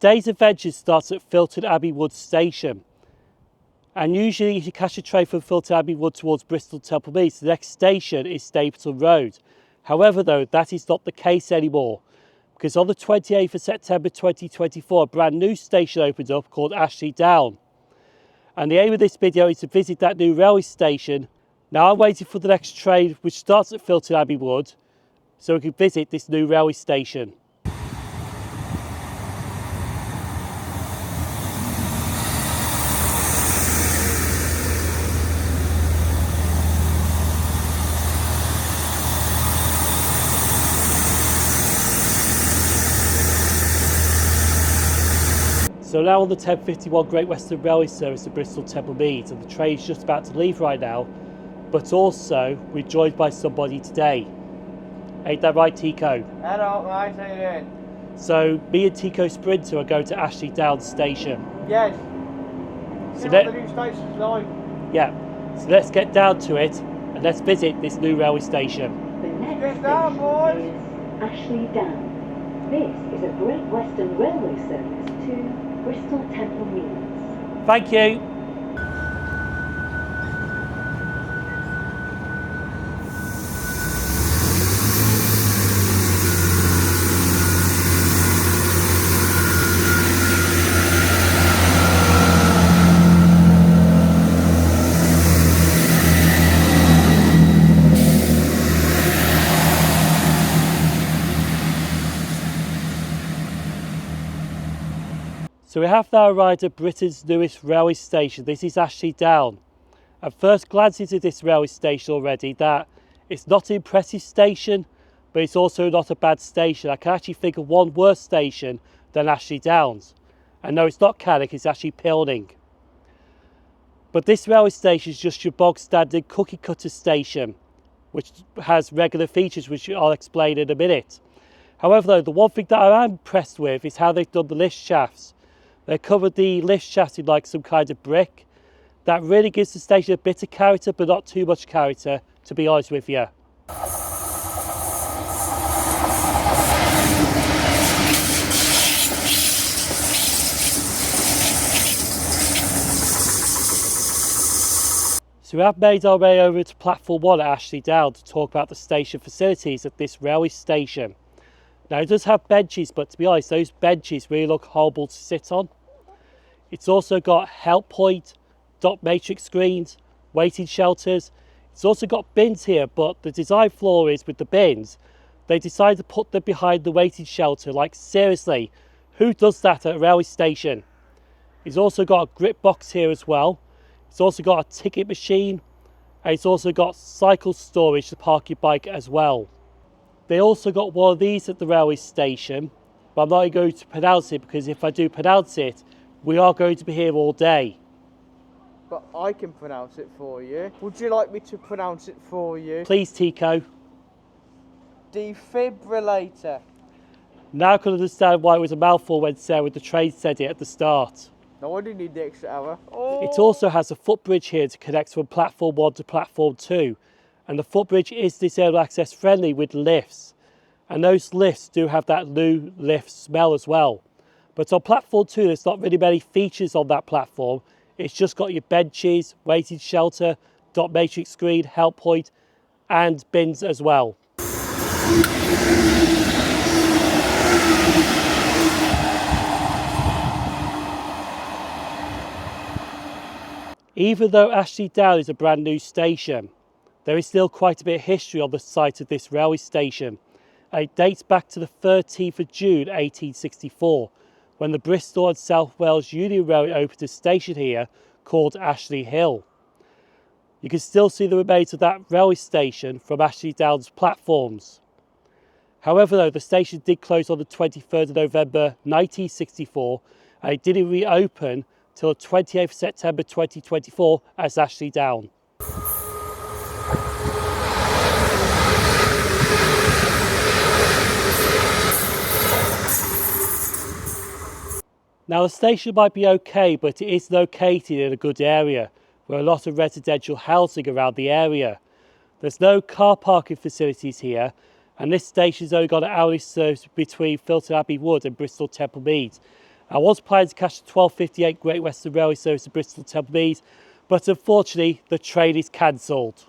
Today's adventure starts at Filton Abbey Wood station. And usually if you catch a train from Filton Abbey Wood towards Bristol Temple Meads, the next station is Stapleton Road. However though, that is not the case anymore, because on the 28th of September 2024, a brand new station opened up called Ashley Down. And the aim of this video is to visit that new railway station. Now I'm waiting for the next train which starts at Filton Abbey Wood, so we can visit this new railway station. So now on the 10:51 Great Western Railway service to Bristol Temple Meads, and the train is just about to leave right now, but also we're joined by somebody today. Ain't that right, Tico? Hello, mate, how you doing? So me and TicoSprinter are going to Ashley Down station. Yes. So The new station's like. Yeah, so let's get down to it and let's visit this new railway station. The next Get down, boys! is Ashley Down. This is a Great Western Railway service to Bristol Temple Meads. Thank you. So we have now arrived at Britain's newest railway station. This is Ashley Down. At first glance into this railway station already, that it's not an impressive station, but it's also not a bad station. I can actually think of one worse station than Ashley Downs. And no, it's not Manic, it's actually Pilning. But this railway station is just your bog standard cookie cutter station, which has regular features which I'll explain in a minute. However though, the one thing that I am impressed with is how they've done the lift shafts. They covered the lift shafts in like some kind of brick. That really gives the station a bit of character, but not too much character, to be honest with you. So we have made our way over to platform 1 at Ashley Down to talk about the station facilities at this railway station. Now it does have benches, but to be honest, those benches really look horrible to sit on. It's also got help point, dot matrix screens, waiting shelters. It's also got bins here, but the design flaw is with the bins, they decided to put them behind the waiting shelter. Like seriously, who does that at a railway station? It's also got a grip box here as well. It's also got a ticket machine, and it's also got cycle storage to park your bike as well. They also got one of these at the railway station, but I'm not going to pronounce it because if I do pronounce it, we are going to be here all day. But I can pronounce it for you. Would you like me to pronounce it for you? Please, Tico. Defibrillator. Now I can understand why it was a mouthful when SarahWithTheTrains said it at the start. No, I didn't need the extra hour. Oh. It also has a footbridge here to connect from platform 1 to platform 2. And the footbridge is disabled access friendly with lifts. And those lifts do have that new lift smell as well. But on platform 2, there's not really many features on that platform. It's just got your benches, waiting shelter, dot matrix screen, help point, and bins as well. Even though Ashley Down is a brand new station, there is still quite a bit of history on the site of this railway station. It dates back to the 13th of June 1864, when the Bristol and South Wales Union Railway opened a station here called Ashley Hill. You can still see the remains of that railway station from Ashley Down's platforms. However though, the station did close on the 23rd of November 1964 and it didn't reopen till the 28th of September 2024 as Ashley Down. Now the station might be okay, but it is located in a good area where a lot of residential housing around the area. There's no car parking facilities here, and this station's only got an hourly service between Filton Abbey Wood and Bristol Temple Meads. I was planning to catch the 12:58 Great Western Railway service to Bristol Temple Meads, but unfortunately the train is cancelled.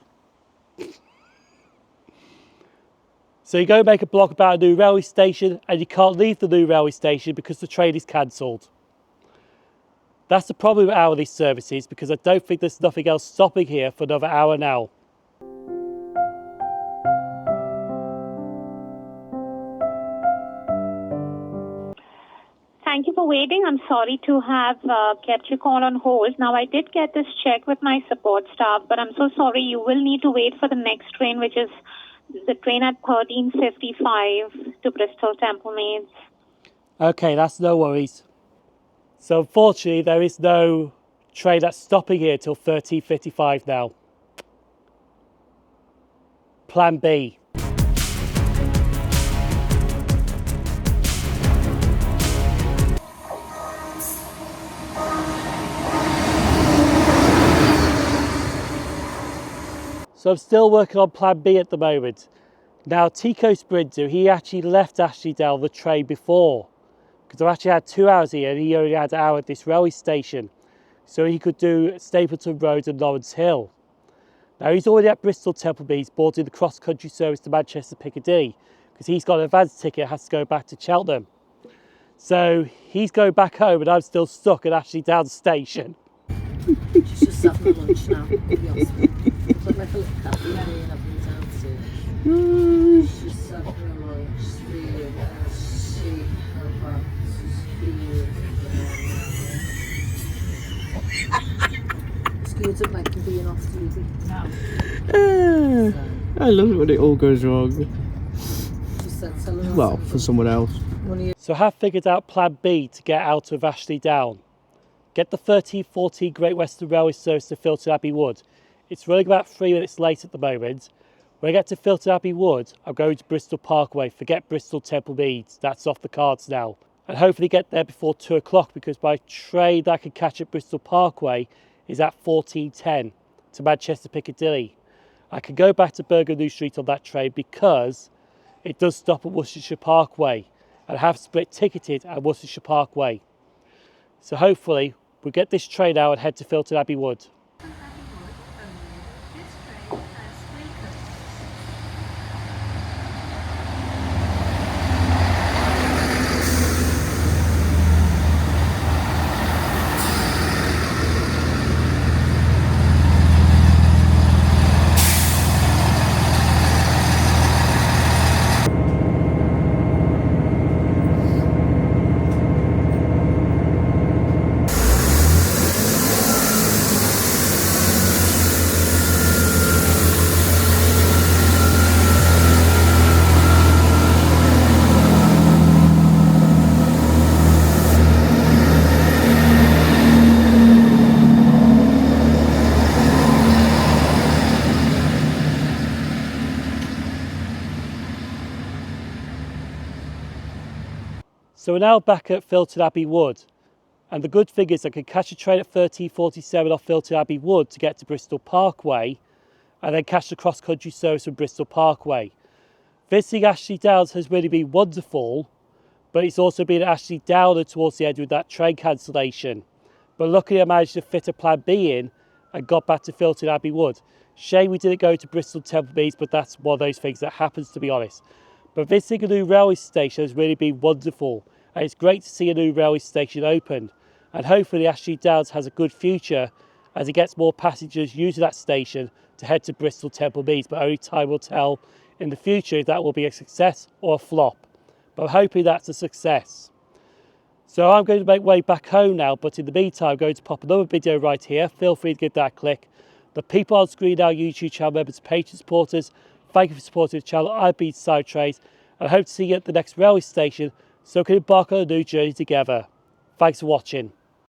So you go make a blog about a new railway station and you can't leave the new railway station because the train is cancelled. That's the problem with hourly services, because I don't think there's nothing else stopping here for another hour now. Thank you for waiting. I'm sorry to have kept your call on hold. Now, I did get this check with my support staff, but I'm so sorry. You will need to wait for the next train, which is the train at 13:55 to Bristol Temple Meads. Okay, that's no worries. So unfortunately, there is no train that's stopping here till 13:55 now. Plan B. So I'm still working on plan B at the moment. Now TicoSprinter, he actually left Ashley down the train before, because I've actually had 2 hours here and he only had an hour at this railway station. So he could do Stapleton Road and Lawrence Hill. Now he's already at Bristol Temple Meads boarding the cross-country service to Manchester Piccadilly, because he's got an advance ticket, has to go back to Cheltenham. So he's going back home and I'm still stuck at Ashley Down station. She's just having a lunch now. Look like a little cafe and having downstairs. She's just having a lunch. She Excuse me, like being off duty now. I love it when it all goes wrong. She said, tell her Well, for someone else. So I have figured out plan B to get out of Ashley Down. Get the 13:14 Great Western Railway service to Filton Abbey Wood. It's running about 3 minutes late at the moment. When I get to Filton Abbey Wood, I'm going to Bristol Parkway. Forget Bristol Temple Meads, that's off the cards now. And hopefully get there before 2 o'clock, because my train that I can catch at Bristol Parkway is at 14:10 to Manchester Piccadilly. I can go back to Bergen New Street on that train because it does stop at Worcestershire Parkway, and I have split ticketed at Worcestershire Parkway. So hopefully we'll get this train out and head to Filton Abbey Wood. So we're now back at Filton Abbey Wood, and the good thing is I can catch a train at 13:47 off Filton Abbey Wood to get to Bristol Parkway, and then catch the cross-country service from Bristol Parkway. Visiting Ashley Downs has really been wonderful, but it's also been Ashley Downer towards the end with that train cancellation. But luckily I managed to fit a plan B in and got back to Filton Abbey Wood. Shame we didn't go to Bristol Temple Meads, but that's one of those things that happens, to be honest. But visiting a new railway station has really been wonderful, and it's great to see a new railway station opened, and hopefully Ashley Downs has a good future as it gets more passengers using that station to head to Bristol Temple Meads, but only time will tell in the future if that will be a success or a flop. But I'm hoping that's a success. So I'm going to make way back home now, but in the meantime I'm going to pop another video right here. Feel free to give that a click. The people on screen are YouTube channel members, Patreon supporters. Thank you for supporting the channel. I've been SimOnTrains, and I hope to see you at the next railway station so we can embark on a new journey together. Thanks for watching.